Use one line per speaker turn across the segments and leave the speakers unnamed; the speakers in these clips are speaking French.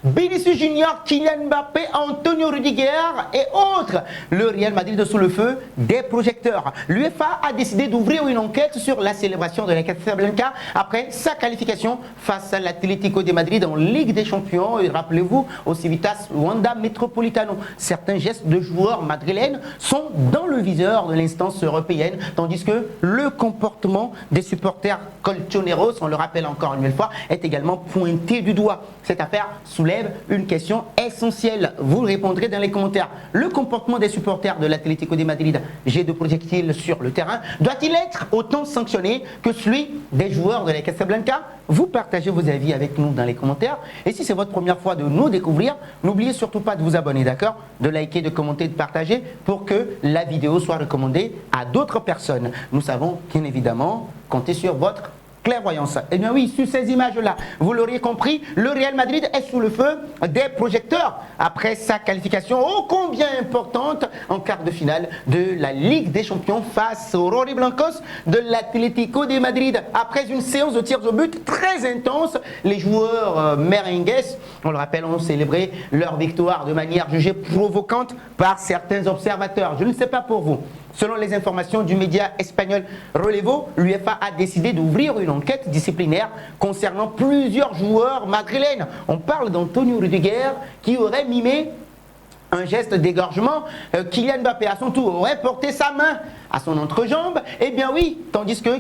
Vinicius Junior, Kylian Mbappé, Antonio Rudiger et autres. Le Real Madrid sous le feu des projecteurs. L'UEFA a décidé d'ouvrir une enquête sur la célébration de la Casablanca après sa qualification face à l'Atlético de Madrid en Ligue des Champions. Et rappelez-vous, au Civitas Wanda Metropolitano, certains gestes de joueurs madrilènes sont dans le viseur de l'instance européenne, tandis que le comportement des supporters colchoneros, on le rappelle encore une fois, est également pointé du doigt. Cette affaire soulève une question essentielle. Vous répondrez dans les commentaires. Le comportement des supporters de l'Atlético de Madrid, jet de projectiles sur le terrain, doit-il être autant sanctionné que celui des joueurs de la Casablanca? Vous partagez vos avis avec nous dans les commentaires. Et si c'est votre première fois de nous découvrir, n'oubliez surtout pas de vous abonner, d'accord? De liker, de commenter, de partager pour que la vidéo soit recommandée à d'autres personnes. Nous savons bien évidemment compter sur votre clairvoyance. Eh bien oui, sur ces images-là, vous l'auriez compris, le Real Madrid est sous le feu des projecteurs après sa qualification ô combien importante en quart de finale de la Ligue des Champions face aux Rory Blancos de l'Atlético de Madrid. Après une séance de tirs au but très intense, les joueurs merengues, on le rappelle, ont célébré leur victoire de manière jugée provocante par certains observateurs. Je ne sais pas pour vous. Selon les informations du média espagnol Relevo, l'UEFA a décidé d'ouvrir une enquête disciplinaire concernant plusieurs joueurs madrilènes. On parle d'Antonio Rudiger qui aurait mimé un geste d'égorgement. Kylian Mbappé à son tour aurait porté sa main à son entrejambe. Eh bien oui, tandis que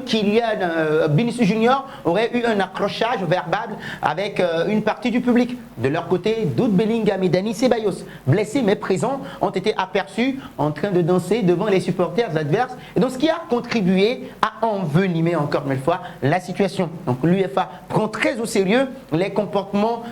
Vinicius Junior aurait eu un accrochage verbal avec une partie du public. De leur côté, Jude Bellingham et Dani Ceballos, blessés mais présents, ont été aperçus en train de danser devant les supporters adverses. Et donc ce qui a contribué à envenimer encore une fois la situation. Donc l'UEFA prend très au sérieux les comportements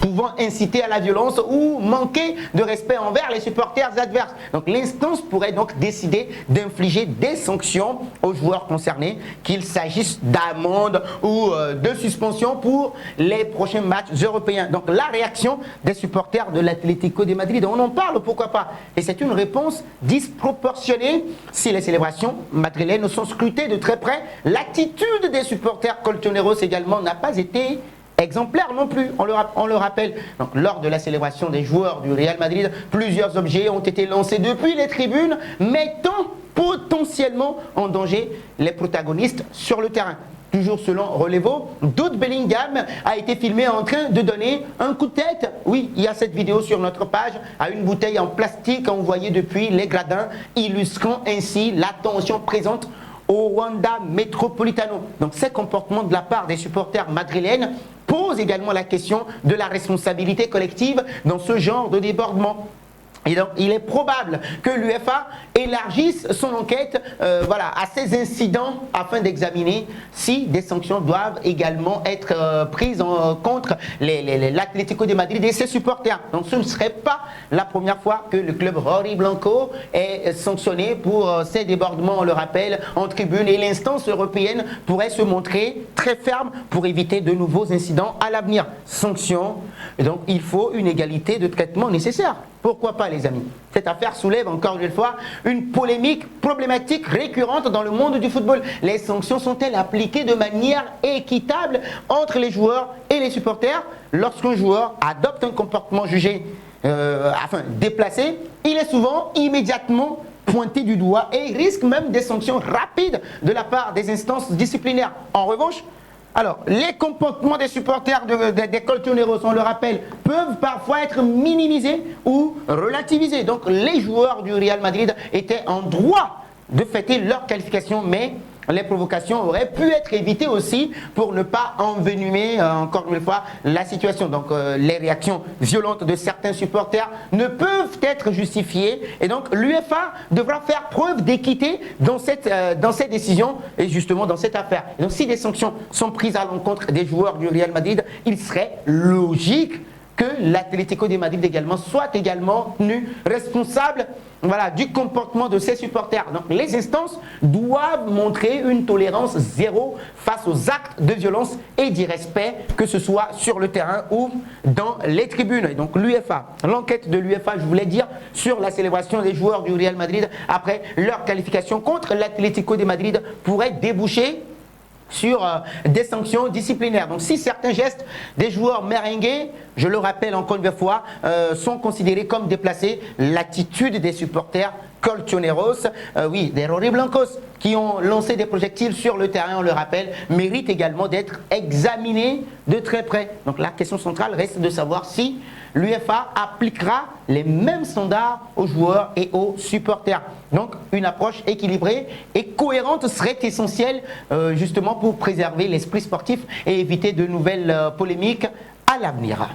pouvant inciter à la violence ou manquer de respect envers les supporters adverses. Donc l'instance pourrait donc décider d'infliger des sanctions aux joueurs concernés, qu'il s'agisse d'amende ou de suspension pour les prochains matchs européens. Donc la réaction des supporters de l'Atlético de Madrid, on en parle, pourquoi pas. Et c'est une réponse disproportionnée si les célébrations madrilènes sont scrutées de très près. L'attitude des supporters colchoneros également n'a pas été exemplaire non plus, on le rappelle. Donc, lors de la célébration des joueurs du Real Madrid, plusieurs objets ont été lancés depuis les tribunes, mettant potentiellement en danger les protagonistes sur le terrain. Toujours selon Relevo, Jude Bellingham a été filmé en train de donner un coup de tête. Oui, il y a cette vidéo sur notre page à une bouteille en plastique envoyée depuis les gradins, illustrant ainsi la tension présente au Wanda Metropolitano. Donc ces comportements de la part des supporters madrilènes posent également la question de la responsabilité collective dans ce genre de débordement. Et donc, il est probable que l'UEFA élargisse son enquête à ces incidents afin d'examiner si des sanctions doivent également être prises contre l'Atlético de Madrid et ses supporters. Donc, ce ne serait pas la première fois que le club Rory Blanco est sanctionné pour ces débordements, on le rappelle, en tribune. Et l'instance européenne pourrait se montrer très ferme pour éviter de nouveaux incidents à l'avenir. Sanctions. Et donc, il faut une égalité de traitement nécessaire. Pourquoi pas, les amis? Cette affaire soulève encore une fois une polémique problématique récurrente dans le monde du football. Les sanctions sont-elles appliquées de manière équitable entre les joueurs et les supporters? Lorsqu'un joueur adopte un comportement jugé déplacé, il est souvent immédiatement pointé du doigt et il risque même des sanctions rapides de la part des instances disciplinaires. En revanche, alors, les comportements des supporters des colchoneros, on le rappelle, peuvent parfois être minimisés ou relativisés. Donc, les joueurs du Real Madrid étaient en droit de fêter leur qualification, mais les provocations auraient pu être évitées aussi pour ne pas envenimer encore une fois la situation. Donc les réactions violentes de certains supporters ne peuvent être justifiées et donc l'UEFA devra faire preuve d'équité dans cette décision et justement dans cette affaire. Et donc si des sanctions sont prises à l'encontre des joueurs du Real Madrid, il serait logique que l'Atlético de Madrid également soit également tenu responsable du comportement de ses supporters. Donc les instances doivent montrer une tolérance zéro face aux actes de violence et d'irrespect, que ce soit sur le terrain ou dans les tribunes. Et donc l'UEFA, l'enquête de l'UEFA, je voulais dire, sur la célébration des joueurs du Real Madrid après leur qualification contre l'Atlético de Madrid pourrait déboucher sur des sanctions disciplinaires. Donc si certains gestes des joueurs merengues, je le rappelle encore une fois, sont considérés comme déplacés, l'attitude des supporters colchoneros, oui, des Rojiblancos qui ont lancé des projectiles sur le terrain, on le rappelle, méritent également d'être examinés de très près. Donc la question centrale reste de savoir si l'UEFA appliquera les mêmes standards aux joueurs et aux supporters. Donc une approche équilibrée et cohérente serait essentielle justement pour préserver l'esprit sportif et éviter de nouvelles polémiques à l'avenir.